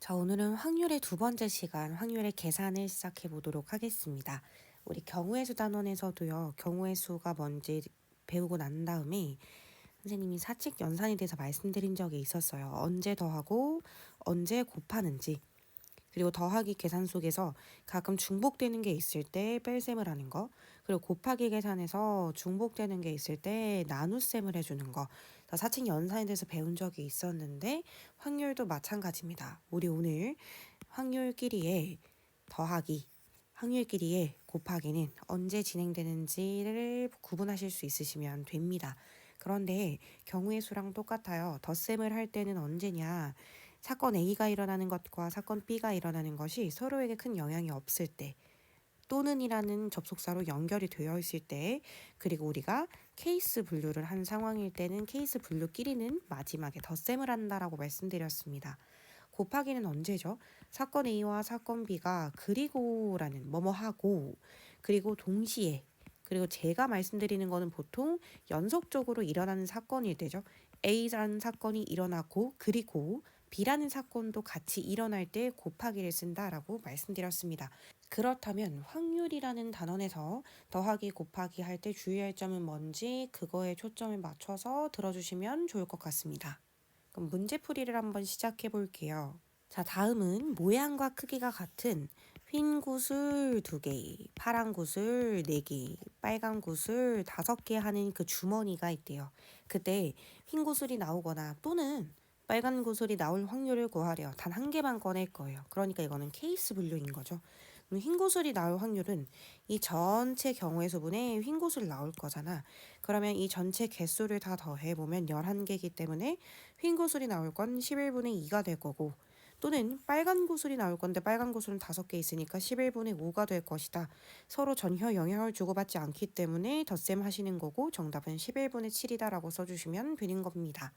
자, 오늘은 확률의 두 번째 시간, 확률의 계산을 시작해 보도록 하겠습니다. 우리 경우의 수 단원에서도요, 경우의 수가 뭔지 배우고 난 다음에 선생님이 사칙 연산에 대해서 말씀드린 적이 있었어요. 언제 더하고 언제 곱하는지. 그리고 더하기 계산 속에서 가끔 중복되는 게 있을 때 뺄셈을 하는 거, 그리고 곱하기 계산에서 중복되는 게 있을 때 나눗셈을 해주는 거, 사칙 연산에 대해서 배운 적이 있었는데 확률도 마찬가지입니다. 우리 오늘 확률끼리의 더하기, 확률끼리의 곱하기는 언제 진행되는지를 구분하실 수 있으시면 됩니다. 그런데 경우의 수랑 똑같아요. 덧셈을 할 때는 언제냐? 사건 A가 일어나는 것과 사건 B가 일어나는 것이 서로에게 큰 영향이 없을 때, 또는이라는 접속사로 연결이 되어 있을 때, 그리고 우리가 케이스 분류를 한 상황일 때는 케이스 분류끼리는 마지막에 덧셈을 한다라고 말씀드렸습니다. 곱하기는 언제죠? 사건 A와 사건 B가 그리고라는 뭐뭐하고, 그리고 동시에, 그리고 제가 말씀드리는 거는 보통 연속적으로 일어나는 사건일 때죠. A라는 사건이 일어나고 그리고 B라는 사건도 같이 일어날 때 곱하기를 쓴다라고 말씀드렸습니다. 그렇다면 확률이라는 단원에서 더하기 곱하기 할 때 주의할 점은 뭔지 그거에 초점을 맞춰서 들어주시면 좋을 것 같습니다. 그럼 문제풀이를 한번 시작해 볼게요. 자, 다음은 모양과 크기가 같은 흰 구슬 2개, 파란 구슬 4개, 빨간 구슬 5개 하는 그 주머니가 있대요. 그때 흰 구슬이 나오거나 또는 빨간 구슬이 나올 확률을 구하래요. 단 한 개만 꺼낼 거예요. 그러니까 이거는 케이스 분류인 거죠. 흰 구슬이 나올 확률은 이 전체 경우의 수분에 흰 구슬이 나올 거잖아. 그러면 이 전체 개수를 다 더해보면 11개이기 때문에 흰 구슬이 나올 건 11분의 2가 될 거고, 또는 빨간 구슬이 나올 건데 빨간 구슬은 5개 있으니까 11분의 5가 될 것이다. 서로 전혀 영향을 주고받지 않기 때문에 덧셈 하시는 거고 정답은 11분의 7이다라고 써주시면 되는 겁니다.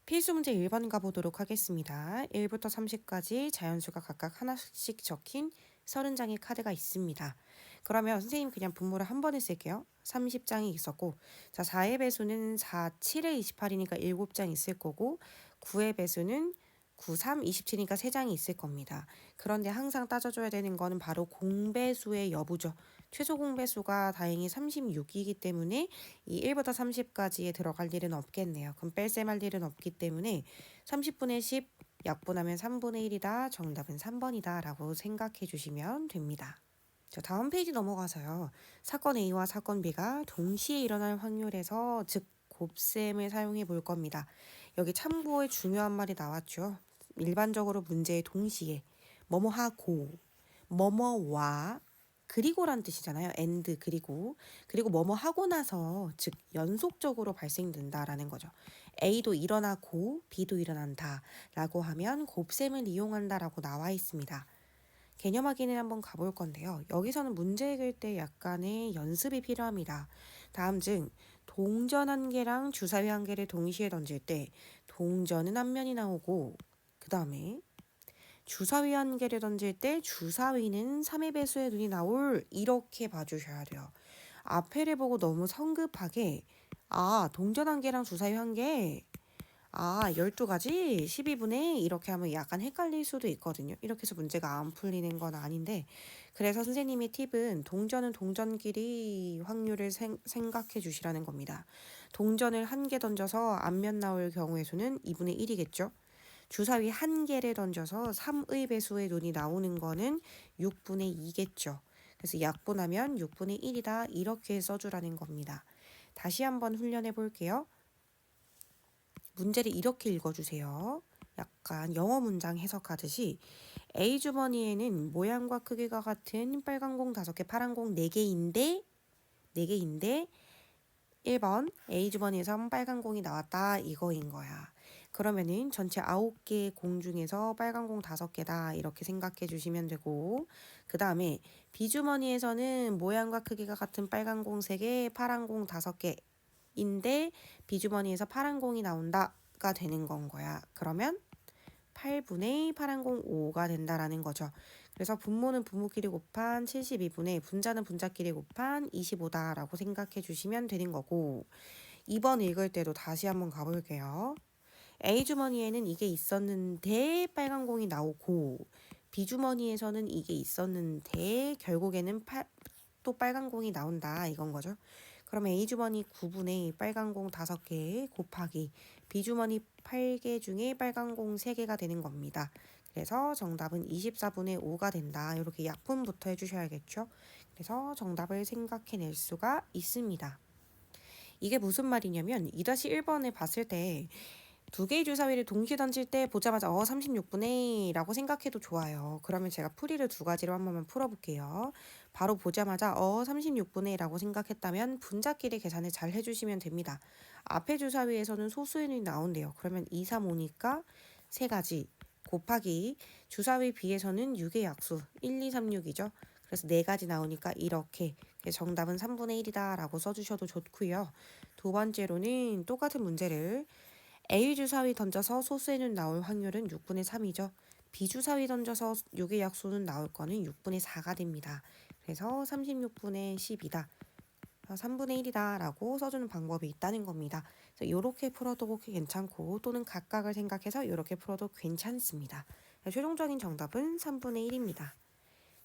필수 문제 1번 가보도록 하겠습니다. 1부터 30까지 자연수가 각각 하나씩 적힌 30장의 카드가 있습니다. 그러면 선생님 그냥 분모를 한 번에 쓸게요. 30장이 있었고, 자 4의 배수는 4, 7의 28이니까 7장 있을 거고, 9의 배수는 9, 3, 27이니까 3장이 있을 겁니다. 그런데 항상 따져줘야 되는 거는 바로 공배수의 여부죠. 최소 공배수가 다행히 36이기 때문에 이 1부터 30까지에 들어갈 일은 없겠네요. 그럼 뺄셈할 일은 없기 때문에 30분의 10 약분하면 3분의 1이다. 정답은 3번이다 라고 생각해 주시면 됩니다. 자, 다음 페이지 넘어가서요. 사건 A와 사건 B가 동시에 일어날 확률에서 즉 곱셈을 사용해 볼 겁니다. 여기 참고의 중요한 말이 나왔죠. 일반적으로 문제의 동시에 뭐뭐하고 뭐뭐와 그리고란 뜻이잖아요. and 그리고 뭐뭐 하고 나서 즉 연속적으로 발생된다라는 거죠. A도 일어나고 B도 일어난다라고 하면 곱셈을 이용한다라고 나와 있습니다. 개념 확인을 한번 가볼 건데요. 여기서는 문제 읽을 때 약간의 연습이 필요합니다. 다음 중 동전 한 개랑 주사위 한 개를 동시에 던질 때 동전은 한 면이 나오고, 그 다음에 주사위 한 개를 던질 때 주사위는 3의 배수의 눈이 나올, 이렇게 봐주셔야 돼요. 앞에를 보고 너무 성급하게 동전 한 개랑 주사위 한 개, 12가지 12분의 이렇게 하면 약간 헷갈릴 수도 있거든요. 이렇게 해서 문제가 안 풀리는 건 아닌데, 그래서 선생님의 팁은 동전은 동전끼리 확률을 생각해 주시라는 겁니다. 동전을 한 개 던져서 앞면 나올 경우의 수는 2분의 1이겠죠. 주사위 한 개를 던져서 3의 배수의 눈이 나오는 거는 6분의 2겠죠. 그래서 약분하면 6분의 1이다. 이렇게 써주라는 겁니다. 다시 한번 훈련해 볼게요. 문제를 이렇게 읽어주세요. 약간 영어 문장 해석하듯이 A 주머니에는 모양과 크기가 같은 빨간 공 5개, 파란 공 4개인데 1번 A 주머니에서 빨간 공이 나왔다 이거인 거야. 그러면은 전체 9개의 공 중에서 빨간 공 5개다 이렇게 생각해 주시면 되고, 그 다음에 B 주머니에서는 모양과 크기가 같은 빨간 공 3개, 파란 공 5개인데 B 주머니에서 파란 공이 나온다가 되는 건 거야. 그러면 8분의 파란 공 5가 된다라는 거죠. 그래서 분모는 분모끼리 곱한 72분의 분자는 분자끼리 곱한 25다라고 생각해 주시면 되는 거고, 2번 읽을 때도 다시 한번 가볼게요. A 주머니에는 이게 있었는데 빨간 공이 나오고 B 주머니에서는 이게 있었는데 결국에는 또 빨간 공이 나온다 이건 거죠. 그러면 A 주머니 9분의 빨간 공 5개 곱하기 B 주머니 8개 중에 빨간 공 3개가 되는 겁니다. 그래서 정답은 24분의 5가 된다. 이렇게 약분부터 해주셔야겠죠. 그래서 정답을 생각해낼 수가 있습니다. 이게 무슨 말이냐면 2-1번에 봤을 때 두 개의 주사위를 동시에 던질 때 보자마자 36분의 라고 생각해도 좋아요. 그러면 제가 풀이를 두 가지로 한 번만 풀어볼게요. 바로 보자마자 36분의 라고 생각했다면 분자끼리 계산을 잘 해주시면 됩니다. 앞에 주사위에서는 소수인이 나온대요. 그러면 2, 3, 5니까 세 가지 곱하기 주사위 B에서는 6의 약수 1, 2, 3, 6이죠. 그래서 네 가지 나오니까 이렇게 정답은 3분의 1이다 라고 써주셔도 좋고요. 두 번째로는 똑같은 문제를 A 주사위 던져서 소수에는 나올 확률은 6분의 3이죠. B 주사위 던져서 6의 약수는 나올 거는 6분의 4가 됩니다. 그래서 36분의 10이다. 3분의 1이다 라고 써주는 방법이 있다는 겁니다. 이렇게 풀어도 괜찮고 또는 각각을 생각해서 이렇게 풀어도 괜찮습니다. 최종적인 정답은 3분의 1입니다.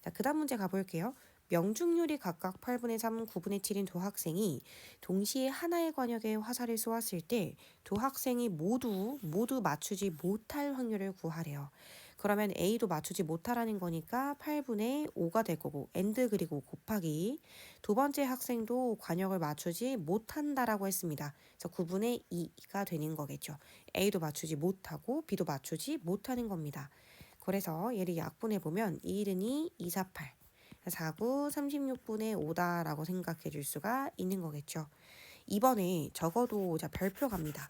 자, 그 다음 문제 가볼게요. 명중률이 각각 8분의 3, 9분의 7인 두 학생이 동시에 하나의 관역에 화살을 쏘았을 때 두 학생이 모두 맞추지 못할 확률을 구하래요. 그러면 A도 맞추지 못하라는 거니까 8분의 5가 될 거고 엔드 그리고 곱하기 두 번째 학생도 관역을 맞추지 못한다라고 했습니다. 그래서 9분의 2가 되는 거겠죠. A도 맞추지 못하고 B도 맞추지 못하는 겁니다. 그래서 얘를 약분해보면 2, 1은 2, 4, 8 4구 36분의 5다라고 생각해 줄 수가 있는 거겠죠. 이번에 적어도 자 별표 갑니다.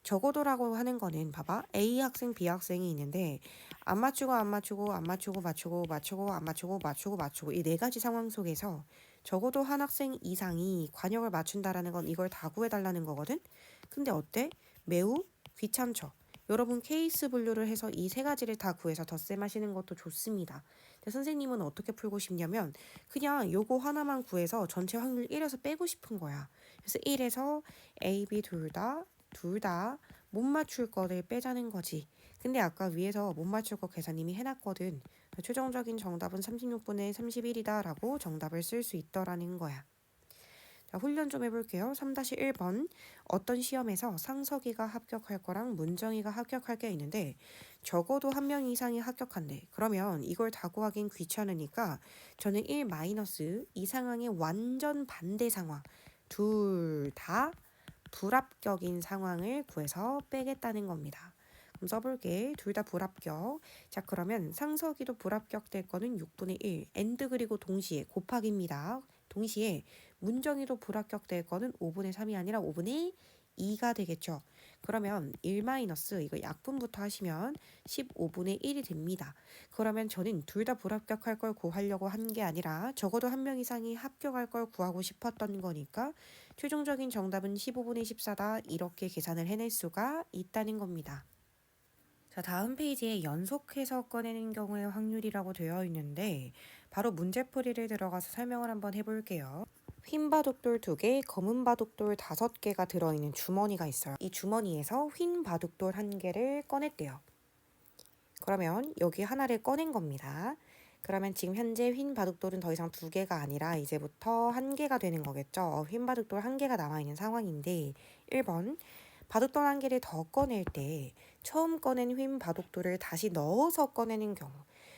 적어도라고 하는 거는 봐봐. A 학생, B 학생이 있는데 안 맞추고 안 맞추고 안 맞추고 맞추고 맞추고 안 맞추고 맞추고 맞추고 이 네 가지 상황 속에서 적어도 한 학생 이상이 관역을 맞춘다라는 건 이걸 다 구해달라는 거거든. 근데 어때? 매우 귀찮죠. 여러분 케이스 분류를 해서 이 세 가지를 다 구해서 덧셈 하시는 것도 좋습니다. 근데 선생님은 어떻게 풀고 싶냐면 그냥 요거 하나만 구해서 전체 확률 1에서 빼고 싶은 거야. 그래서 1에서 A, B 둘 다 못 맞출 거를 빼자는 거지. 근데 아까 위에서 못 맞출 거 계산 이미 해놨거든. 최종적인 정답은 36분의 31이다 라고 정답을 쓸 수 있더라는 거야. 자, 훈련 좀 해볼게요. 3-1번 어떤 시험에서 상석이가 합격할 거랑 문정이가 합격할 게 있는데 적어도 한 명 이상이 합격한대. 그러면 이걸 다 구하긴 귀찮으니까 저는 1 마이너스 이 상황의 완전 반대 상황 둘 다 불합격인 상황을 구해서 빼겠다는 겁니다. 그럼 써볼게. 둘 다 불합격. 자, 그러면 상석이도 불합격 될 거는 6분의 1. 엔드 그리고 동시에 곱하기입니다. 동시에 문정이도 불합격 될 거는 5분의 3이 아니라 5분의 2가 되겠죠. 그러면 1 마이너스 이거 약분부터 하시면 15분의 1이 됩니다. 그러면 저는 둘 다 불합격할 걸 구하려고 한 게 아니라 적어도 한 명 이상이 합격할 걸 구하고 싶었던 거니까 최종적인 정답은 15분의 14다 이렇게 계산을 해낼 수가 있다는 겁니다. 자, 다음 페이지에 연속해서 꺼내는 경우의 확률이라고 되어 있는데 바로 문제풀이를 들어가서 설명을 한번 해볼게요. 흰 바둑돌 2개, 검은 바둑돌 5개가 들어있는 주머니가 있어요. 이 주머니에서 흰 바둑돌 1개를 꺼냈대요. 그러면 여기 하나를 꺼낸 겁니다. 그러면 지금 현재 흰 바둑돌은 더 이상 2개가 아니라 이제부터 1개가 되는 거겠죠. 흰 바둑돌 1개가 남아있는 상황인데 1번 바둑돌 1개를 더 꺼낼 때 처음 꺼낸 흰 바둑돌을 다시 넣어서 꺼내는 경우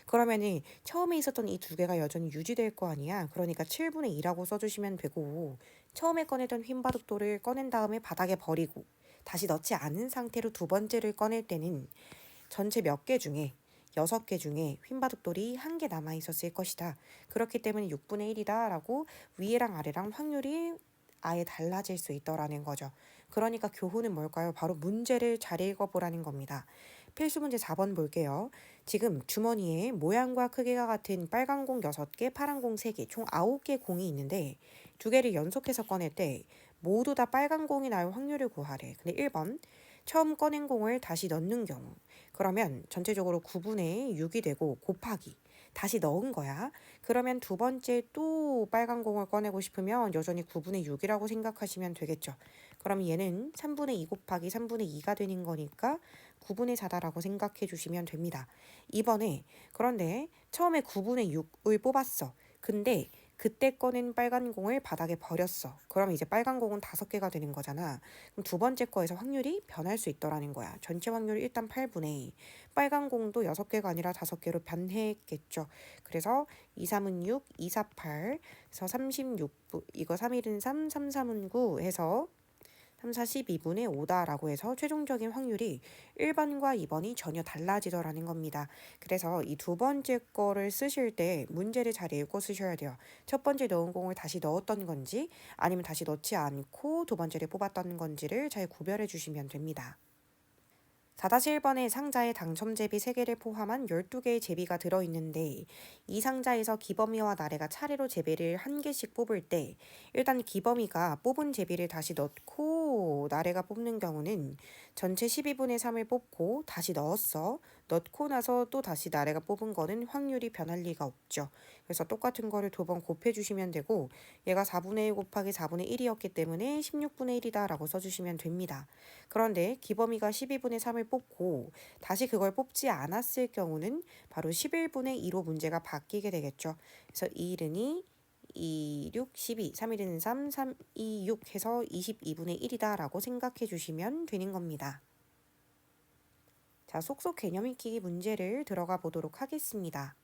그러면은 처음에 있었던 이 2개가 여전히 유지될 거 아니야. 그러니까 7분의 2라고 써주시면 되고 처음에 꺼내던 흰 바둑돌을 꺼낸 다음에 바닥에 버리고 다시 넣지 않은 상태로 두 번째를 꺼낼 때는 전체 몇 개 중에 6개 중에 흰바둑돌이 1개 남아있었을 것이다. 그렇기 때문에 6분의 1이다 라고 위에랑 아래랑 확률이 아예 달라질 수 있더라는 거죠. 그러니까 교훈은 뭘까요? 바로 문제를 잘 읽어보라는 겁니다. 필수 문제 4번 볼게요. 지금 주머니에 모양과 크기가 같은 빨간 공 6개, 파란 공 3개, 총 9개 공이 있는데 2개를 연속해서 꺼낼 때 모두 다 빨간 공이 나올 확률을 구하래. 근데 1번 처음 꺼낸 공을 다시 넣는 경우 그러면 전체적으로 9분의 6이 되고 곱하기 다시 넣은 거야. 그러면 두 번째 또 빨간 공을 꺼내고 싶으면 여전히 9분의 6이라고 생각하시면 되겠죠. 그럼 얘는 3분의 2 곱하기 3분의 2가 되는 거니까 9분의 4다라고 생각해 주시면 됩니다. 이번에 그런데 처음에 9분의 6을 뽑았어. 근데 그때 꺼낸 빨간 공을 바닥에 버렸어. 그럼 이제 빨간 공은 5개가 되는 거잖아. 그럼 두 번째 거에서 확률이 변할 수 있더라는 거야. 전체 확률이 일단 8분의 2. 빨간 공도 6개가 아니라 5개로 변했겠죠. 그래서 2, 3은 6, 2, 4, 8. 그래서 36분, 이거 3일은 3, 3, 3은 9 해서 3, 4, 12분의 5다라고 해서 최종적인 확률이 1번과 2번이 전혀 달라지더라는 겁니다. 그래서 이 두 번째 거를 쓰실 때 문제를 잘 읽고 쓰셔야 돼요. 첫 번째 넣은 공을 다시 넣었던 건지 아니면 다시 넣지 않고 두 번째를 뽑았던 건지를 잘 구별해 주시면 됩니다. 4-1번의 상자에 당첨 제비 3개를 포함한 12개의 제비가 들어있는데 이 상자에서 기범이와 나래가 차례로 제비를 1개씩 뽑을 때 일단 기범이가 뽑은 제비를 다시 넣고 나래가 뽑는 경우는 전체 12분의 3을 뽑고 다시 넣었어. 넣고 나서 또 다시 나래가 뽑은 거는 확률이 변할 리가 없죠. 그래서 똑같은 거를 두 번 곱해주시면 되고 얘가 4분의 1 곱하기 4분의 1이었기 때문에 16분의 1이다 라고 써주시면 됩니다. 그런데 기범이가 12분의 3을 뽑고 다시 그걸 뽑지 않았을 경우는 바로 11분의 2로 문제가 바뀌게 되겠죠. 그래서 2일은 2, 2, 6, 12, 3일은 3, 3, 2, 6 해서 22분의 1이다 라고 생각해 주시면 되는 겁니다. 자, 속속 개념 익히기 문제를 들어가 보도록 하겠습니다.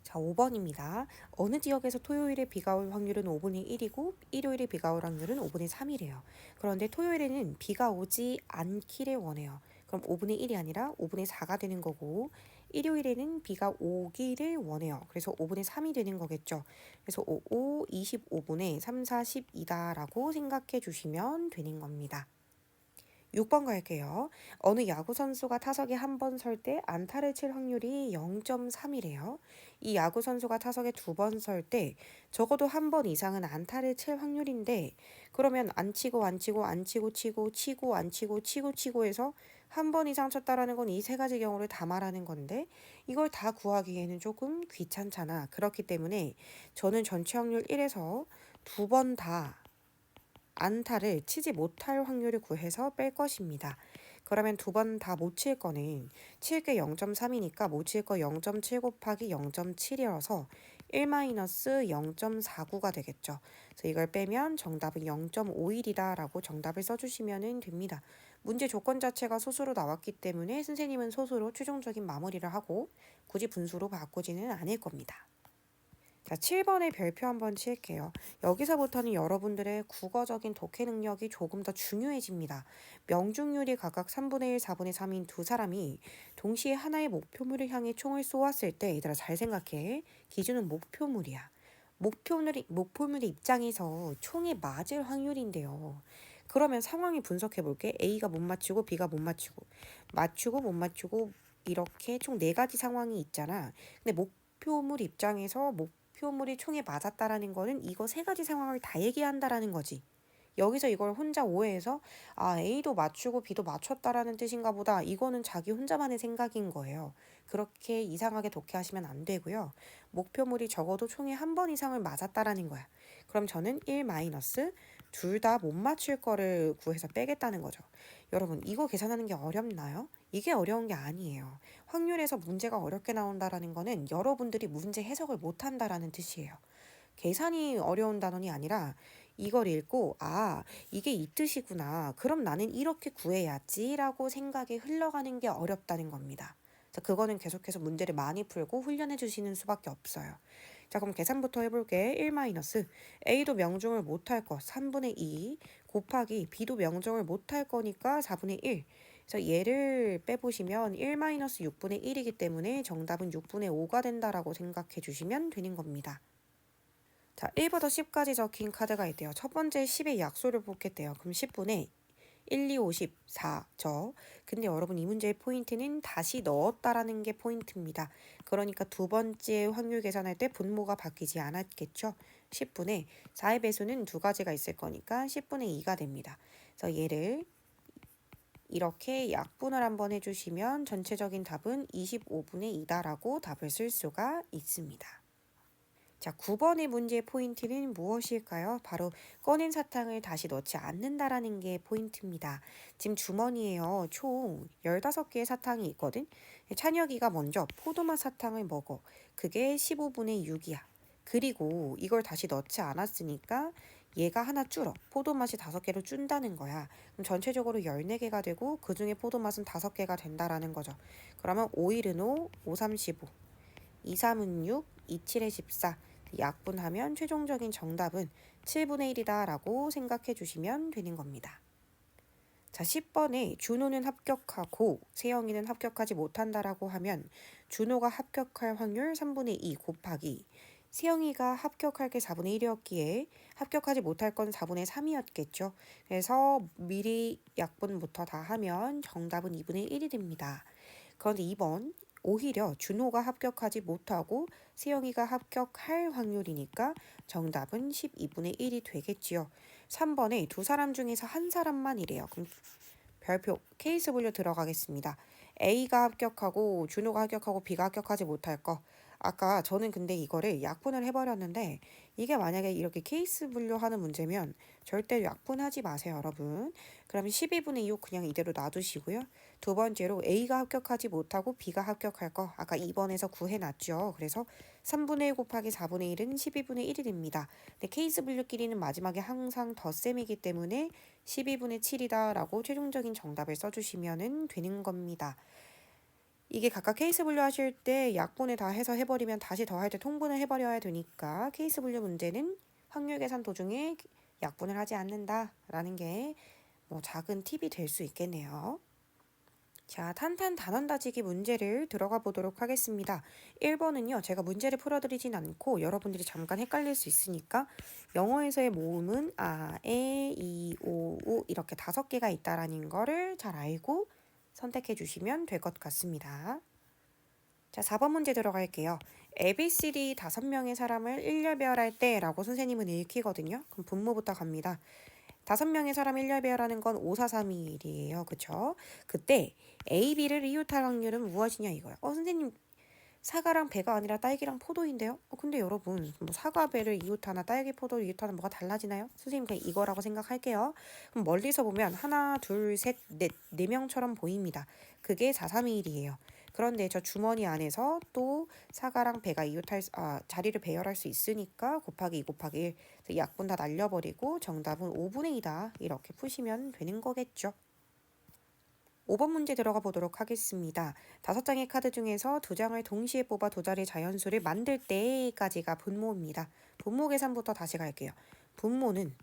자, 5번입니다. 어느 지역에서 토요일에 비가 올 확률은 5분의 1이고 일요일에 비가 올 확률은 5분의 3이래요. 그런데 토요일에는 비가 오지 않기를 원해요. 그럼 5분의 1이 아니라 5분의 4가 되는 거고 일요일에는 비가 오기를 원해요. 그래서 5분의 3이 되는 거겠죠. 그래서 5, 5, 25분의 3, 42다 라고 생각해 주시면 되는 겁니다. 6번 갈게요. 어느 야구 선수가 타석에 한 번 설 때 안타를 칠 확률이 0.3이래요. 이 야구 선수가 타석에 2번 설 때 적어도 한 번 이상은 안타를 칠 확률인데 그러면 안 치고 안 치고 안 치고 치고 치고 안 치고 치고 치고 해서 한 번 이상 쳤다라는 건 이 세 가지 경우를 다 말하는 건데 이걸 다 구하기에는 조금 귀찮잖아. 그렇기 때문에 저는 전체 확률 1에서 2번 다 안타를 치지 못할 확률을 구해서 뺄 것입니다. 그러면 2번 다 못 칠 거는 칠 게 0.3이니까 못 칠 거 0.7 곱하기 0.7이어서 1-0.49가 되겠죠. 그래서 이걸 빼면 정답은 0.51이다 라고 정답을 써주시면 됩니다. 문제 조건 자체가 소수로 나왔기 때문에 선생님은 소수로 최종적인 마무리를 하고 굳이 분수로 바꾸지는 않을 겁니다. 자, 7번의 별표 한번 칠게요. 여기서부터는 여러분들의 국어적인 독해 능력이 조금 더 중요해집니다. 명중률이 각각 3분의 1, 4분의 3인 두 사람이 동시에 하나의 목표물을 향해 총을 쏘았을 때 얘들아 잘 생각해. 기준은 목표물이야. 목표물의 입장에서 총에 맞을 확률인데요. 그러면 상황이 분석해 볼게. A가 못 맞추고 B가 못 맞추고 맞추고 못 맞추고 이렇게 총 4가지 상황이 있잖아. 근데 목표물 입장에서 목표물이 총에 맞았다라는 거는 이거 3가지 상황을 다 얘기한다라는 거지. 여기서 이걸 혼자 오해해서 아 A도 맞추고 B도 맞췄다라는 뜻인가 보다. 이거는 자기 혼자만의 생각인 거예요. 그렇게 이상하게 독해하시면 안 되고요. 목표물이 적어도 총에 한 번 이상을 맞았다라는 거야. 그럼 저는 1 마이너스 둘 다 못 맞출 거를 구해서 빼겠다는 거죠. 여러분 이거 계산하는 게 어렵나요? 이게 어려운 게 아니에요. 확률에서 문제가 어렵게 나온다라는 거는 여러분들이 문제 해석을 못한다라는 뜻이에요. 계산이 어려운 단원이 아니라 이걸 읽고 아 이게 이 뜻이구나. 그럼 나는 이렇게 구해야지 라고 생각이 흘러가는 게 어렵다는 겁니다. 자, 그거는 계속해서 문제를 많이 풀고 훈련해 주시는 수밖에 없어요. 자, 그럼 계산부터 해볼게. 1 마이너스 A도 명중을 못할 거 3분의 2 곱하기 B도 명중을 못할 거니까 4분의 1. 그래서 얘를 빼보시면 1 마이너스 6분의 1이기 때문에 정답은 6분의 5가 된다라고 생각해 주시면 되는 겁니다. 자, 1부터 10까지 적힌 카드가 있대요. 첫 번째 10의 약수를 뽑겠대요. 그럼 10분의 1, 2, 5, 14죠. 근데 여러분 이 문제의 포인트는 다시 넣었다라는 게 포인트입니다. 그러니까 두 번째 확률 계산할 때 분모가 바뀌지 않았겠죠. 10분의 4의 배수는 두 가지가 있을 거니까 10분의 2가 됩니다. 그래서 얘를 이렇게 약분을 한번 해주시면 전체적인 답은 25분의 2다라고 답을 쓸 수가 있습니다. 자, 9번의 문제의 포인트는 무엇일까요? 바로 꺼낸 사탕을 다시 넣지 않는다라는 게 포인트입니다. 지금 주머니에요. 총 15개의 사탕이 있거든. 찬혁이가 먼저 포도맛 사탕을 먹어. 그게 15분의 6이야. 그리고 이걸 다시 넣지 않았으니까 얘가 하나 줄어. 포도맛이 5개로 준다는 거야. 그럼 전체적으로 14개가 되고 그중에 포도맛은 5개가 된다라는 거죠. 그러면 5일은 5, 5, 3, 15. 2, 3은 6, 2, 7에 14. 약분하면 최종적인 정답은 7분의 1이다 라고 생각해 주시면 되는 겁니다. 자, 10번에 준호는 합격하고 세영이는 합격하지 못한다라고 하면 준호가 합격할 확률 3분의 2 곱하기 세영이가 합격할 게 4분의 1이었기에 합격하지 못할 건 4분의 3이었겠죠. 그래서 미리 약분부터 다 하면 정답은 2분의 1이 됩니다. 그런데 2번 오히려 준호가 합격하지 못하고 세영이가 합격할 확률이니까 정답은 12분의 1이 되겠지요. 3번에 두 사람 중에서 한 사람만이래요. 그럼 별표 케이스 분류 들어가겠습니다. A가 합격하고 준호가 합격하고 B가 합격하지 못할 거. 아까 저는 근데 이거를 약분을 해버렸는데 이게 만약에 이렇게 케이스 분류하는 문제면 절대 약분하지 마세요, 여러분. 그러면 12분의 6 그냥 이대로 놔두시고요. 두 번째로 A가 합격하지 못하고 B가 합격할 거 아까 2번에서 구해놨죠. 그래서 3분의 1 곱하기 4분의 1은 12분의 1이 됩니다. 근데 케이스 분류끼리는 마지막에 항상 덧셈이기 때문에 12분의 7이다 라고 최종적인 정답을 써주시면 되는 겁니다. 이게 각각 케이스 분류하실 때 약분을 다 해서 해버리면 다시 더할 때 통분을 해버려야 되니까 케이스 분류 문제는 확률 계산 도중에 약분을 하지 않는다라는 게 뭐 작은 팁이 될 수 있겠네요. 자, 탄탄 단원 다지기 문제를 들어가 보도록 하겠습니다. 1번은요, 제가 문제를 풀어드리진 않고 여러분들이 잠깐 헷갈릴 수 있으니까 영어에서의 모음은 아, 에, 이, 오, 우 이렇게 5개가 있다라는 거를 잘 알고 선택해 주시면 될 것 같습니다. 자, 4번 문제 들어갈게요. ABCD 5명의 사람을 일렬배열할 때 라고 선생님은 읽히거든요. 그럼 분모부터 갑니다. 5명의 사람 일렬배열하는 건 5, 4, 3, 2, 1이에요. 그쵸? 그때 A, B를 이웃할 확률은 무엇이냐 이거야. 선생님 사과랑 배가 아니라 딸기랑 포도인데요? 근데 여러분 뭐 사과 배를 이웃하나 딸기 포도를 이웃하나 뭐가 달라지나요? 선생님 그냥 이거라고 생각할게요. 그럼 멀리서 보면 하나, 둘, 셋, 넷, 4명처럼 보입니다. 그게 4, 3, 2, 1이에요. 그런데 저 주머니 안에서 또 사과랑 배가 자리를 배열할 수 있으니까 곱하기 2 곱하기 1 약분 다 날려버리고 정답은 5분의 2다 이렇게 푸시면 되는 거겠죠. 5번 문제 들어가 보도록 하겠습니다. 5장의 카드 중에서 2장을 동시에 뽑아 2자리 자연수를 만들 때까지가 분모입니다. 분모 계산부터 다시 갈게요. 분모는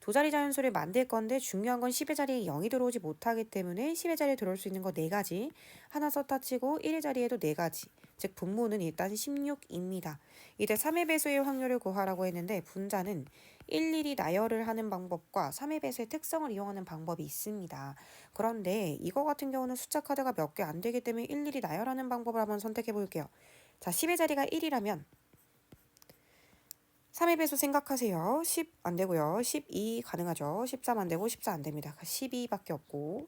2자리 자연수를 만들 건데 중요한 건 10의 자리에 0이 들어오지 못하기 때문에 10의 자리에 들어올 수 있는 거 4가지. 하나 썼다 치고 1의 자리에도 4가지. 즉 분모는 일단 16입니다. 이제 3의 배수의 확률을 구하라고 했는데 분자는 일일이 나열을 하는 방법과 3의 배수의 특성을 이용하는 방법이 있습니다. 그런데 이거 같은 경우는 숫자 카드가 몇 개 안 되기 때문에 일일이 나열하는 방법을 한번 선택해 볼게요. 자, 10의 자리가 1이라면 3의 배수 생각하세요. 10 안 되고요. 12 가능하죠. 13 안 되고 14 안 됩니다. 12밖에 없고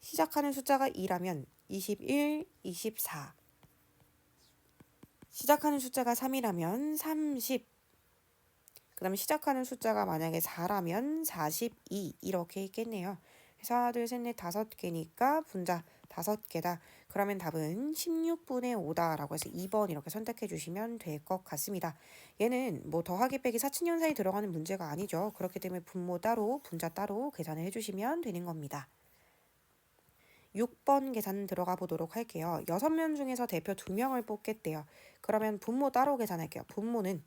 시작하는 숫자가 2라면 21, 24 시작하는 숫자가 3이라면 30 그 다음에 시작하는 숫자가 만약에 4라면 42 이렇게 있겠네요. 하나, 둘, 셋, 넷, 5개니까 분자 5개다. 그러면 답은 16분의 5다라고 해서 2번 이렇게 선택해 주시면 될 것 같습니다. 얘는 뭐 더하기 빼기 사칙연산이 들어가는 문제가 아니죠. 그렇기 때문에 분모 따로 분자 따로 계산을 해주시면 되는 겁니다. 6번 계산 들어가 보도록 할게요. 6명 중에서 대표 2명을 뽑겠대요. 그러면 분모 따로 계산할게요. 분모는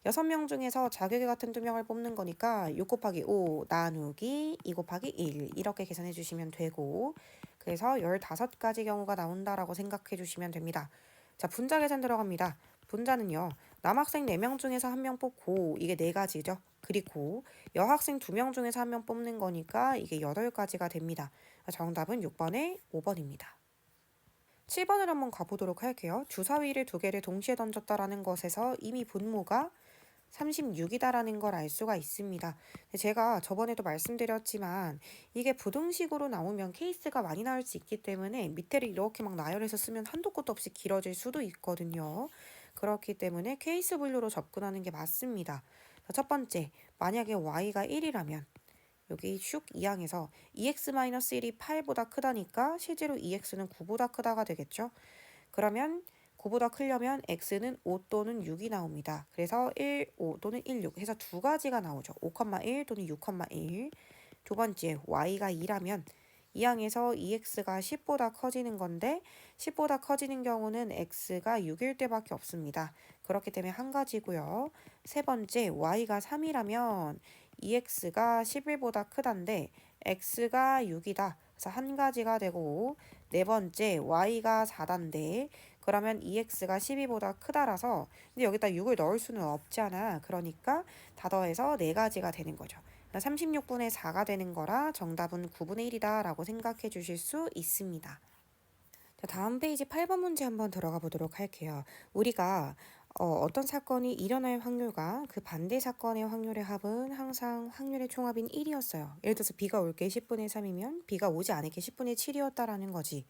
6명 중에서 자격이 같은 2명을 뽑는 거니까 6 곱하기 5 나누기 2 곱하기 1 이렇게 계산해 주시면 되고 그래서 15가지 경우가 나온다라고 생각해 주시면 됩니다. 자, 분자 계산 들어갑니다. 분자는요. 남학생 4명 중에서 1명 뽑고 이게 4가지죠. 그리고 여학생 2명 중에서 1명 뽑는 거니까 이게 8가지가 됩니다. 정답은 6번에 5번입니다. 7번을 한번 가보도록 할게요. 주사위를 2개를 동시에 던졌다라는 것에서 이미 분모가 36이다라는 걸 알 수가 있습니다. 제가 저번에도 말씀드렸지만 이게 부등식으로 나오면 케이스가 많이 나올 수 있기 때문에 밑에를 이렇게 막 나열해서 쓰면 한도 끝도 없이 길어질 수도 있거든요. 그렇기 때문에 케이스 분류로 접근하는 게 맞습니다. 첫 번째, 만약에 y가 1이라면 여기 슉 2항에서 2x-1이 8보다 크다니까 실제로 2x는 9보다 크다가 되겠죠. 그러면 9보다 크려면 x는 5 또는 6이 나옵니다. 그래서 1, 5 또는 1, 6 해서 두 가지가 나오죠. 5,1 또는 6,1. 두 번째 y가 2라면 2항에서 2x가 10보다 커지는 건데 10보다 커지는 경우는 x가 6일 때밖에 없습니다. 그렇기 때문에 한 가지고요. 세 번째 y가 3이라면 2x가 11보다 크단데 x가 6이다. 그래서 한 가지가 되고 네 번째 y가 4단데 그러면 2x가 12보다 크다라서 근데 여기다 6을 넣을 수는 없잖아. 그러니까 다 더해서 네 가지가 되는 거죠. 36분의 4가 되는 거라 정답은 9분의 1이다 라고 생각해 주실 수 있습니다. 자, 다음 페이지 8번 문제 한번 들어가 보도록 할게요. 우리가 어떤 사건이 일어날 확률과 그 반대 사건의 확률의 합은 항상 확률의 총합인 1이었어요. 예를 들어서 B가 올 게 10분의 3이면 B가 오지 않을 게 10분의 7이었다라는 거지.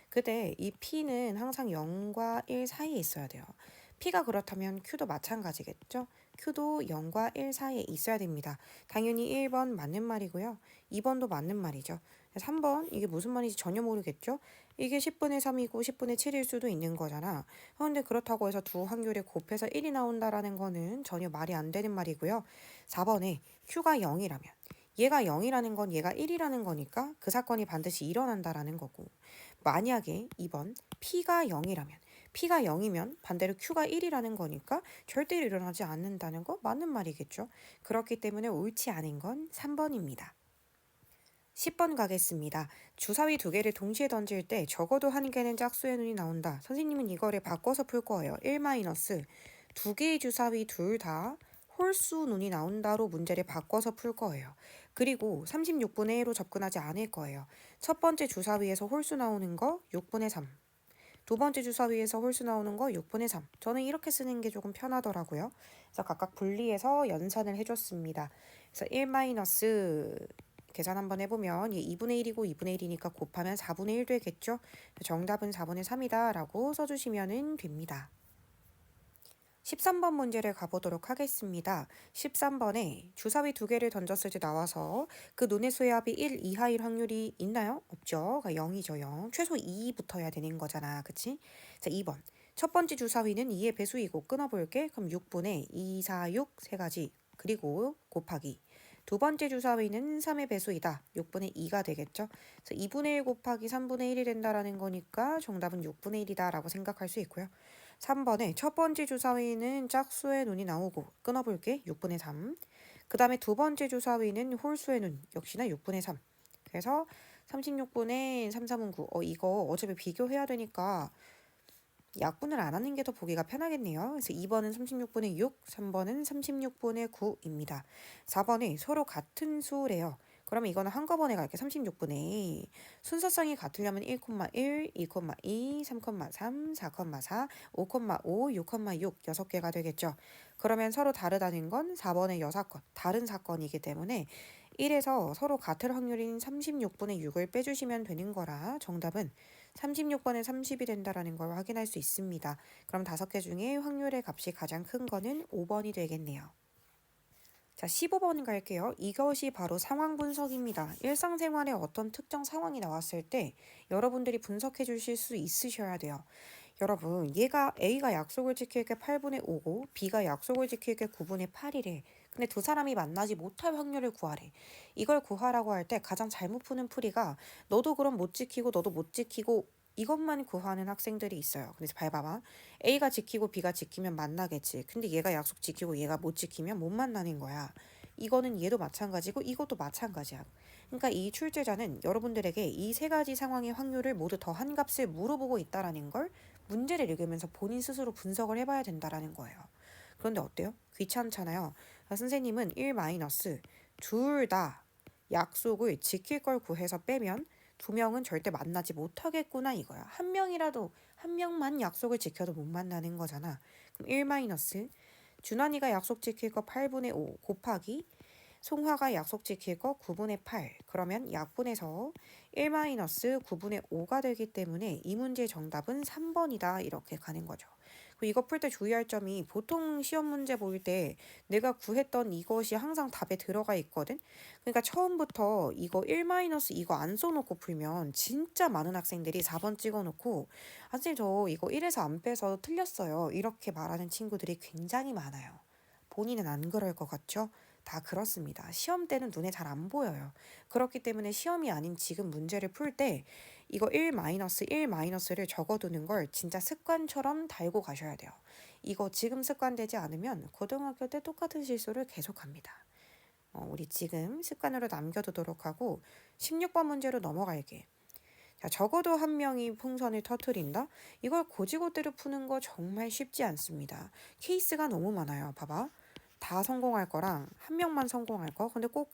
근데 이 P는 항상 0과 1 사이에 있어야 돼요. P가 그렇다면 Q도 마찬가지겠죠? Q도 0과 1 사이에 있어야 됩니다. 당연히 1번 맞는 말이고요. 2번도 맞는 말이죠. 3번 이게 무슨 말인지 전혀 모르겠죠? 이게 10분의 3이고 10분의 7일 수도 있는 거잖아. 그런데 그렇다고 해서 두 확률을 곱해서 1이 나온다라는 거는 전혀 말이 안 되는 말이고요. 4번에 Q가 0이라면 얘가 0이라는 건 얘가 1이라는 거니까 그 사건이 반드시 일어난다라는 거고 만약에 2번 P가 0이라면 P가 0이면 반대로 Q가 1이라는 거니까 절대로 일어나지 않는다는 거 맞는 말이겠죠. 그렇기 때문에 옳지 않은 건 3번입니다. 10번 가겠습니다. 주사위 두 개를 동시에 던질 때 적어도 한 개는 짝수의 눈이 나온다. 선생님은 이거를 바꿔서 풀 거예요. 1 마이너스 두 개의 주사위 둘 다 홀수 눈이 나온다로 문제를 바꿔서 풀 거예요. 그리고 36분의 1로 접근하지 않을 거예요. 첫 번째 주사위에서 홀수 나오는 거 6분의 3. 두 번째 주사위에서 홀수 나오는 거 6분의 3. 저는 이렇게 쓰는 게 조금 편하더라고요. 그래서 각각 분리해서 연산을 해줬습니다. 그래서 1 마이너스 계산 한번 해보면 2분의 1이고 2분의 1이니까 곱하면 4분의 1 되겠죠. 정답은 4분의 3이다 라고 써주시면 됩니다. 13번 문제를 가보도록 하겠습니다. 13번에 주사위 두 개를 던졌을 때 나와서 그 눈의 수의 합이 1 이하일 확률이 있나요? 없죠. 그러니까 0이죠. 0. 최소 2 붙어야 되는 거잖아. 그치? 자, 2번. 첫 번째 주사위는 2의 배수이고 끊어볼게. 그럼 6분의 2, 4, 6 세 가지. 그리고 곱하기. 두 번째 주사위는 3의 배수이다. 6분의 2가 되겠죠. 그래서 2분의 1 곱하기 3분의 1이 된다라는 거니까 정답은 6분의 1이다 라고 생각할 수 있고요. 3번에 첫 번째 주사위는 짝수의 눈이 나오고 끊어볼게 6분의 3. 그 다음에 두 번째 주사위는 홀수의 눈 역시나 6분의 3. 그래서 36분의 3, 3은 9. 이거 어차피 비교해야 되니까 약분을 안 하는 게 더 보기가 편하겠네요. 그래서 2번은 36분의 6, 3번은 36분의 9입니다. 4번에 서로 같은 수래요. 그러면 이거는 한꺼번에 갈게. 36분의 순서상이 같으려면 1,1, 2,2, 3,3, 4,4, 5,5, 6,6 6개가 되겠죠. 그러면 서로 다르다는 건 4번의 여사건, 다른 사건이기 때문에 1에서 서로 같을 확률인 36분의 6을 빼주시면 되는 거라 정답은 36번에 30이 된다라는 걸 확인할 수 있습니다. 그럼 5개 중에 확률의 값이 가장 큰 거는 5번이 되겠네요. 자, 15번 갈게요. 이것이 바로 상황 분석입니다. 일상생활에 어떤 특정 상황이 나왔을 때 여러분들이 분석해 주실 수 있으셔야 돼요. 여러분, A가 약속을 지킬 게 8분의 5고 B가 약속을 지킬 게 9분의 8이래. 근데 두 사람이 만나지 못할 확률을 구하래. 이걸 구하라고 할 때 가장 잘못 푸는 풀이가 너도 그럼 못 지키고 너도 못 지키고 이것만 구하는 학생들이 있어요. 그래서 봐봐. A가 지키고 B가 지키면 만나겠지. 근데 얘가 약속 지키고 얘가 못 지키면 못 만나는 거야. 이거는 얘도 마찬가지고 이것도 마찬가지야. 그러니까 이 출제자는 여러분들에게 이 세 가지 상황의 확률을 모두 더한 값을 물어보고 있다라는 걸 문제를 읽으면서 본인 스스로 분석을 해봐야 된다라는 거예요. 그런데 어때요? 귀찮잖아요. 선생님은 1 마이너스 둘 다 약속을 지킬 걸 구해서 빼면 두 명은 절대 만나지 못하겠구나 이거야. 한 명만 약속을 지켜도 못 만나는 거잖아. 그럼 1 마이너스 준환이가 약속 지킬 거 8분의 5 곱하기 송화가 약속 지킬 거 9분의 8. 그러면 약분해서 1-9분의 5가 되기 때문에 이 문제의 정답은 3번이다. 이렇게 가는 거죠. 이거 풀 때 주의할 점이 보통 시험 문제 볼 때 내가 구했던 이것이 항상 답에 들어가 있거든. 그러니까 처음부터 이거 1 이거 안 써놓고 풀면 진짜 많은 학생들이 4번 찍어놓고 선생님 저 이거 1에서 안 빼서 틀렸어요. 이렇게 말하는 친구들이 굉장히 많아요. 본인은 안 그럴 것 같죠? 다 그렇습니다. 시험 때는 눈에 잘 안 보여요. 그렇기 때문에 시험이 아닌 지금 문제를 풀 때 이거 1-1-를 적어두는 걸 진짜 습관처럼 달고 가셔야 돼요. 이거 지금 습관되지 않으면 고등학교 때 똑같은 실수를 계속합니다. 우리 지금 습관으로 남겨두도록 하고 16번 문제로 넘어갈게. 자, 적어도 한 명이 풍선을 터트린다? 이걸 고지고대로 푸는 거 정말 쉽지 않습니다. 케이스가 너무 많아요. 봐봐. 다 성공할 거랑 한 명만 성공할 거. 근데 꼭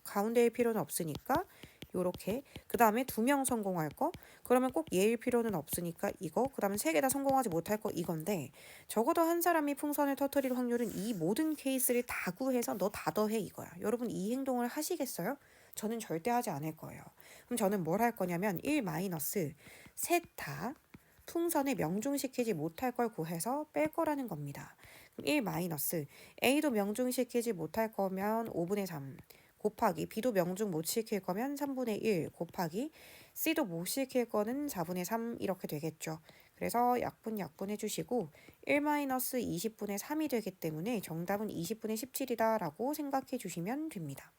가운데일 필요는 없으니까 요렇게. 그 다음에 2명 성공할 거. 그러면 꼭 얘일 필요는 없으니까 이거. 그 다음에 3개 다 성공하지 못할 거 이건데 적어도 한 사람이 풍선을 터트릴 확률은 이 모든 케이스를 다 구해서 너 다 더해 이거야. 여러분 이 행동을 하시겠어요? 저는 절대 하지 않을 거예요. 그럼 저는 뭘 할 거냐면 1 셋 다 풍선에 명중시키지 못할 걸 구해서 뺄 거라는 겁니다. 1 A도 명중시키지 못할 거면 5분의 3 곱하기 B도 명중 못 시킬 거면 3분의 1 곱하기 C도 못 시킬 거는 4분의 3 이렇게 되겠죠. 그래서 약분 해주시고 1 20분의 3이 되기 때문에 정답은 20분의 17이다 라고 생각해 주시면 됩니다.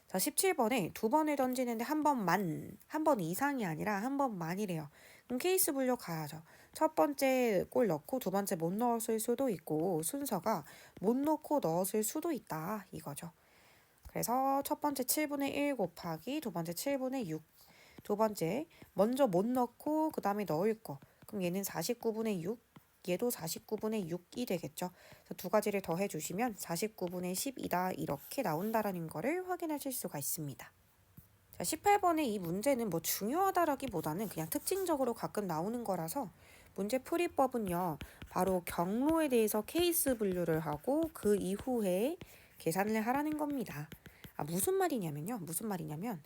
자, 17번에 두 번을 던지는데 한 번 이상이 아니라 한 번만이래요. 그럼 케이스 분류 가야죠. 첫 번째 골 넣고 두 번째 못 넣었을 수도 있고 순서가 못 넣고 넣었을 수도 있다 이거죠. 그래서 첫 번째 7분의 1 곱하기 두 번째 7분의 6. 두 번째 먼저 못 넣고 그 다음에 넣을 거. 그럼 얘는 49분의 6. 얘도 49분의 6이 되겠죠. 그래서 두 가지를 더해 주시면 49분의 10이다 이렇게 나온다라는 거를 확인하실 수가 있습니다. 자, 18번의 이 문제는 뭐 중요하다라기보다는 그냥 특징적으로 가끔 나오는 거라서 문제 풀이법은요. 바로 경로에 대해서 케이스 분류를 하고 그 이후에 계산을 하라는 겁니다. 무슨 말이냐면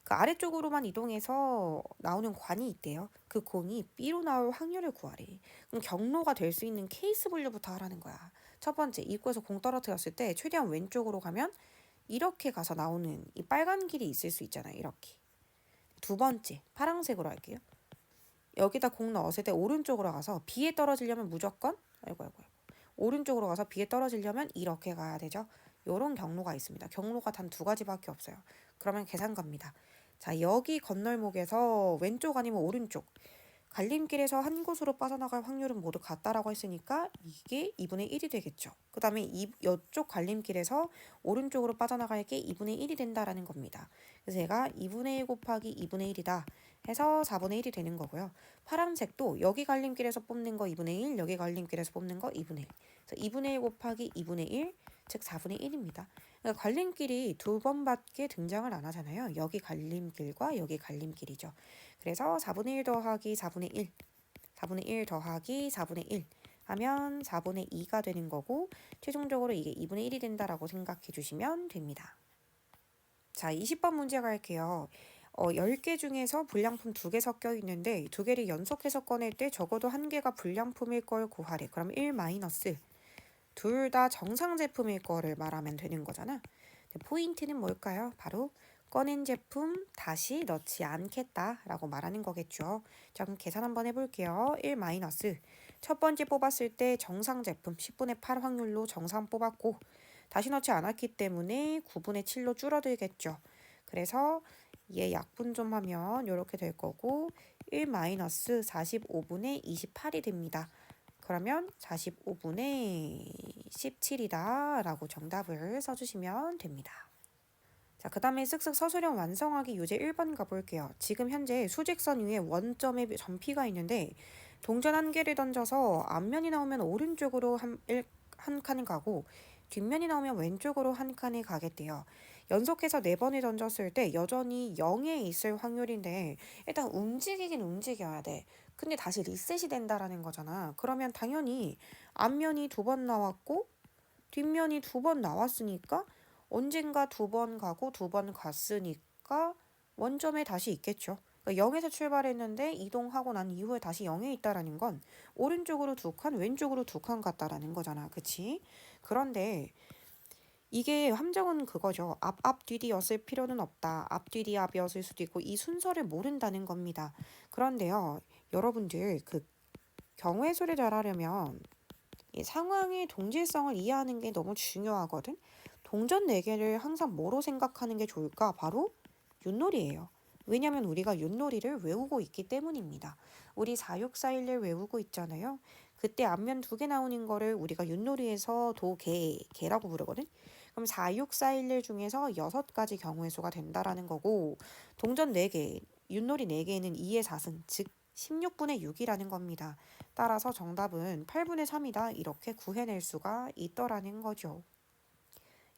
그 아래쪽으로만 이동해서 나오는 관이 있대요. 그 공이 B로 나올 확률을 구하래. 그럼 경로가 될 수 있는 케이스 분류부터 하라는 거야. 첫 번째, 입구에서 공 떨어뜨렸을 때 최대한 왼쪽으로 가면 이렇게 가서 나오는 이 빨간 길이 있을 수 있잖아요. 이렇게. 두 번째, 파란색으로 할게요. 여기다 공 넣었을 때 오른쪽으로 가서 B에 떨어지려면 무조건 오른쪽으로 가서 B에 떨어지려면 이렇게 가야 되죠. 요런 경로가 있습니다. 경로가 단 두 가지밖에 없어요. 그러면 계산 갑니다. 자, 여기 건널목에서 왼쪽 아니면 오른쪽 갈림길에서 한 곳으로 빠져나갈 확률은 모두 같다라고 했으니까 이게 2분의 1이 되겠죠. 그 다음에 이쪽 갈림길에서 오른쪽으로 빠져나갈 게 2분의 1이 된다라는 겁니다. 그래서 제가 2분의 1 곱하기 2분의 1이다 해서 4분의 1이 되는 거고요. 파란색도 여기 갈림길에서 뽑는 거 2분의 1, 여기 갈림길에서 뽑는 거 2분의 1. 그래서 2분의 1 곱하기 2분의 1, 즉 4분의 1입니다. 그러니까 갈림길이 두 번밖에 등장을 안 하잖아요. 여기 갈림길과 여기 갈림길이죠. 그래서 4분의 1 더하기 4분의 1, 4분의 1 더하기 4분의 1 하면 4분의 2가 되는 거고 최종적으로 이게 2분의 1이 된다라고 생각해 주시면 됩니다. 자, 20번 문제 갈게요. 10개 중에서 불량품 2개 섞여 있는데 2개를 연속해서 꺼낼 때 적어도 1개가 불량품일 걸 구하래. 그럼 1 마이너스 둘 다 정상 제품일 거를 말하면 되는 거잖아. 포인트는 뭘까요? 바로 꺼낸 제품 다시 넣지 않겠다라고 말하는 거겠죠. 자, 그럼 계산 한번 해볼게요. 1 마이너스 첫 번째 뽑았을 때 정상 제품 10분의 8 확률로 정상 뽑았고 다시 넣지 않았기 때문에 9분의 7로 줄어들겠죠. 그래서 얘 약분 좀 하면 이렇게 될 거고 1 마이너스 45분의 28이 됩니다. 그러면 45분의 17이다 라고 정답을 써주시면 됩니다. 자, 그 다음에 쓱쓱 서술형 완성하기 유제 1번 가볼게요. 지금 현재 수직선 위에 원점의 점피가 있는데 동전 한 개를 던져서 앞면이 나오면 오른쪽으로 한 칸을 가고 뒷면이 나오면 왼쪽으로 한 칸을 가겠대요. 연속해서 4번을 던졌을 때 여전히 0에 있을 확률인데 일단 움직이긴 움직여야 돼. 근데 다시 리셋이 된다라는 거잖아. 그러면 당연히 앞면이 2번 나왔고 뒷면이 2번 나왔으니까 언젠가 2번 가고 2번 갔으니까 원점에 다시 있겠죠. 그러니까 0에서 출발했는데 이동하고 난 이후에 다시 0에 있다라는 건 오른쪽으로 2칸, 왼쪽으로 2칸 갔다라는 거잖아. 그치? 그런데 이게 함정은 그거죠. 뒤뒤였을 필요는 없다. 뒤뒤 앞이었을 수도 있고 이 순서를 모른다는 겁니다. 그런데요, 여러분들 그 경우의 수를 잘하려면 이 상황의 동질성을 이해하는 게 너무 중요하거든. 동전 4개를 항상 뭐로 생각하는 게 좋을까? 바로 윷놀이예요. 왜냐면 우리가 윷놀이를 외우고 있기 때문입니다. 우리 46411 외우고 있잖아요. 그때 앞면 2개 나오는 거를 우리가 윷놀이에서 개라고 부르거든. 그럼 46411 중에서 6가지 경우의 수가 된다라는 거고 동전 4개, 윷놀이 4개는 2의 4승, 즉 16분의 6이라는 겁니다. 따라서 정답은 8분의 3이다. 이렇게 구해낼 수가 있더라는 거죠.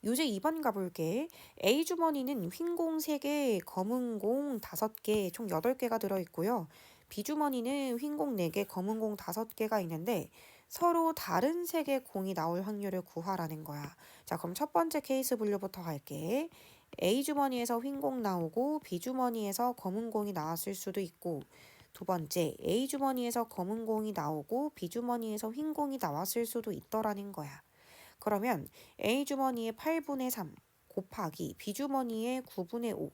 유제 2번 가볼게. A 주머니는 흰 공 3개, 검은 공 5개, 총 8개가 들어있고요. B 주머니는 흰 공 4개, 검은 공 5개가 있는데 서로 다른 색의 공이 나올 확률을 구하라는 거야. 자, 그럼 첫 번째 케이스 분류부터 갈게. A 주머니에서 흰 공 나오고 B 주머니에서 검은 공이 나왔을 수도 있고 두 번째, A 주머니에서 검은 공이 나오고 B 주머니에서 흰 공이 나왔을 수도 있더라는 거야. 그러면 A 주머니의 8분의 3 곱하기 B 주머니의 9분의 5.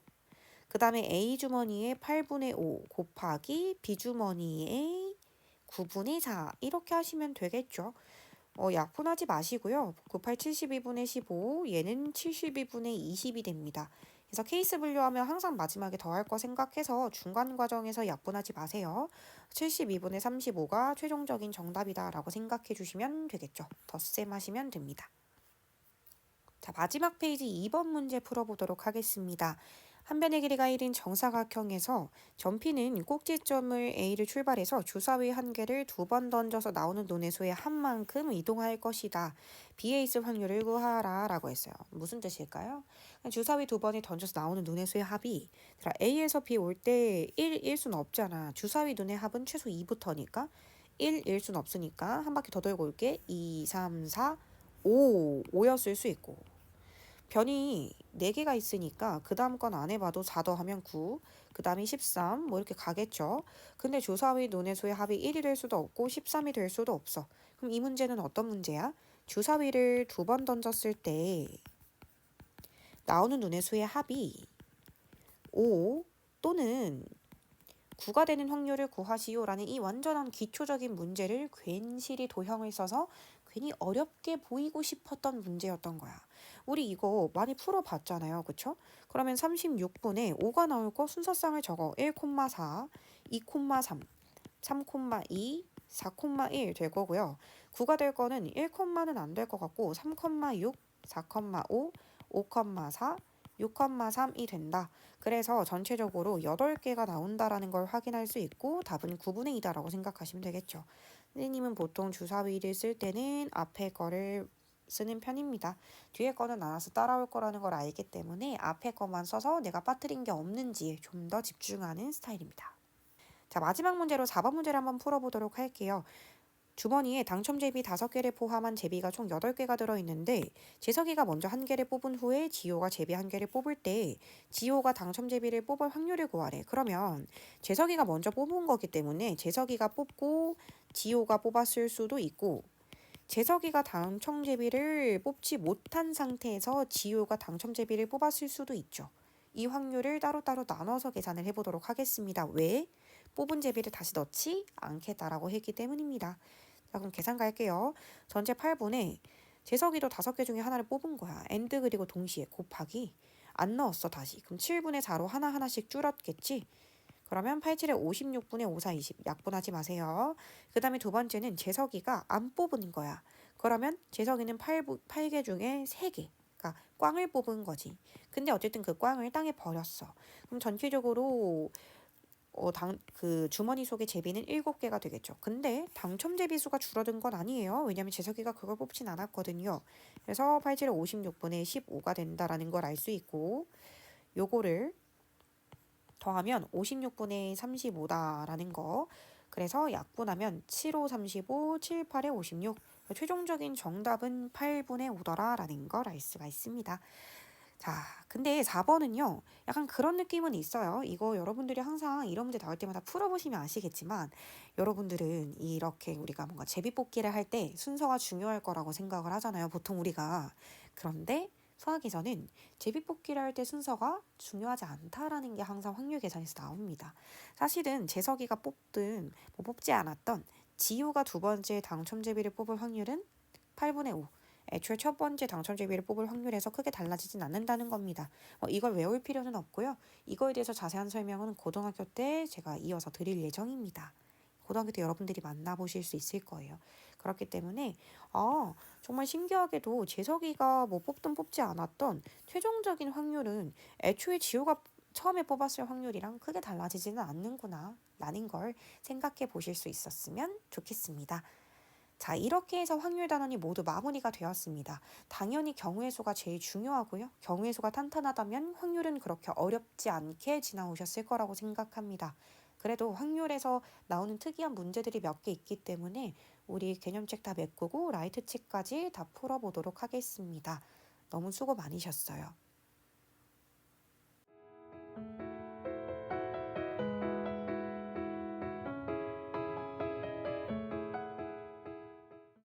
그 다음에 A 주머니의 8분의 5 곱하기 B 주머니의 9분의 4. 이렇게 하시면 되겠죠. 약분하지 마시고요. 98 72분의 15, 얘는 72분의 20이 됩니다. 그래서 케이스 분류하면 항상 마지막에 더할 거 생각해서 중간 과정에서 약분하지 마세요. 72분의 35가 최종적인 정답이다라고 생각해 주시면 되겠죠. 덧셈 하시면 됩니다. 자, 마지막 페이지 2번 문제 풀어보도록 하겠습니다. 한 변의 길이가 1인 정사각형에서 점피는 꼭지점을 A를 출발해서 주사위 한 개를 2번 던져서 나오는 논의 수의 한 만큼 이동할 것이다. B에 있을 확률을 구하라 라고 했어요. 무슨 뜻일까요? 주사위 2번이 던져서 나오는 논의 수의 합이 A에서 B 올 때 1일 수는 없잖아. 주사위 논의 합은 최소 2부터니까 1일 수는 없으니까 한 바퀴 더 돌고 올게. 2, 3, 4, 5였을 수 있고 변이 4개가 있으니까 그 다음 건 안 해봐도 4 더하면 9, 그 다음이 13, 뭐 이렇게 가겠죠. 근데 주사위 논의수의 합이 1이 될 수도 없고 13이 될 수도 없어. 그럼 이 문제는 어떤 문제야? 주사위를 2번 던졌을 때 나오는 논의수의 합이 5 또는 9가 되는 확률을 구하시오라는 이 완전한 기초적인 문제를 괜시리 도형을 써서 괜히 어렵게 보이고 싶었던 문제였던 거야. 우리 이거 많이 풀어봤잖아요. 그쵸? 그러면 36분에 5가 나올 거 순서쌍을 적어. 1,4, 2,3, 3,2, 4,1 될 거고요. 9가 될 거는 1,는 안 될 것 같고 3,6, 4,5, 5,4, 6,3이 된다. 그래서 전체적으로 8개가 나온다라는 걸 확인할 수 있고 답은 9분의 2다라고 생각하시면 되겠죠. 선생님은 보통 주사위를 쓸 때는 앞에 거를 쓰는 편입니다. 뒤에 거는 알아서 따라올 거라는 걸 알기 때문에 앞에 거만 써서 내가 빠뜨린 게 없는지에 좀 더 집중하는 스타일입니다. 자, 마지막 문제로 4번 문제를 한번 풀어보도록 할게요. 주머니에 당첨제비 5개를 포함한 제비가 총 8개가 들어있는데 재석이가 먼저 1개를 뽑은 후에 지호가 제비 1개를 뽑을 때 지호가 당첨제비를 뽑을 확률을 구하래. 그러면 재석이가 먼저 뽑은 거기 때문에 재석이가 뽑고 지호가 뽑았을 수도 있고 재석이가 당첨제비를 뽑지 못한 상태에서 지호가 당첨제비를 뽑았을 수도 있죠. 이 확률을 따로따로 나눠서 계산을 해보도록 하겠습니다. 왜? 뽑은 제비를 다시 넣지 않겠다라고 했기 때문입니다. 자, 그럼 계산 갈게요. 전체 8분에 재석이도 5개 중에 하나를 뽑은 거야. 엔드 그리고 동시에 곱하기 안 넣었어 다시. 그럼 7분의 4로 하나하나씩 줄었겠지? 그러면 87에 56분의 5, 4, 20 약분하지 마세요. 그 다음에 두 번째는 재석이가 안 뽑은 거야. 그러면 재석이는 8개 중에 3개. 그러니까 꽝을 뽑은 거지. 근데 어쨌든 그 꽝을 땅에 버렸어. 그럼 전체적으로 그 주머니 속의 제비는 7개가 되겠죠. 근데 당첨 제비 수가 줄어든 건 아니에요. 왜냐면 재석이가 그걸 뽑진 않았거든요. 그래서 87을 56분의 15가 된다라는 걸 알 수 있고, 요거를 더하면 56분의 35다라는 거. 그래서 약분하면 7, 5, 35, 7, 8에 56. 최종적인 정답은 8분의 5더라라는 걸 알 수가 있습니다. 자, 근데 4번은요, 약간 그런 느낌은 있어요. 이거 여러분들이 항상 이런 문제 나올 때마다 풀어보시면 아시겠지만, 여러분들은 이렇게 우리가 뭔가 제비뽑기를 할 때 순서가 중요할 거라고 생각을 하잖아요. 보통 우리가. 그런데 수학에서는 제비뽑기를 할 때 순서가 중요하지 않다라는 게 항상 확률 계산에서 나옵니다. 사실은 재석이가 뽑든 뭐 뽑지 않았던 지우가 두 번째 당첨 제비를 뽑을 확률은 8분의 5. 애초에 첫 번째 당첨 제비를 뽑을 확률에서 크게 달라지진 않는다는 겁니다. 이걸 외울 필요는 없고요. 이거에 대해서 자세한 설명은 고등학교 때 제가 이어서 드릴 예정입니다. 고등학교 때 여러분들이 만나보실 수 있을 거예요. 그렇기 때문에 정말 신기하게도 재석이가 뭐 뽑든 뽑지 않았던 최종적인 확률은 애초에 지호가 처음에 뽑았을 확률이랑 크게 달라지지는 않는구나 라는 걸 생각해 보실 수 있었으면 좋겠습니다. 자, 이렇게 해서 확률 단원이 모두 마무리가 되었습니다. 당연히 경우의 수가 제일 중요하고요. 경우의 수가 탄탄하다면 확률은 그렇게 어렵지 않게 지나오셨을 거라고 생각합니다. 그래도 확률에서 나오는 특이한 문제들이 몇 개 있기 때문에 우리 개념책 다 메꾸고 라이트 책까지 다 풀어보도록 하겠습니다. 너무 수고 많으셨어요.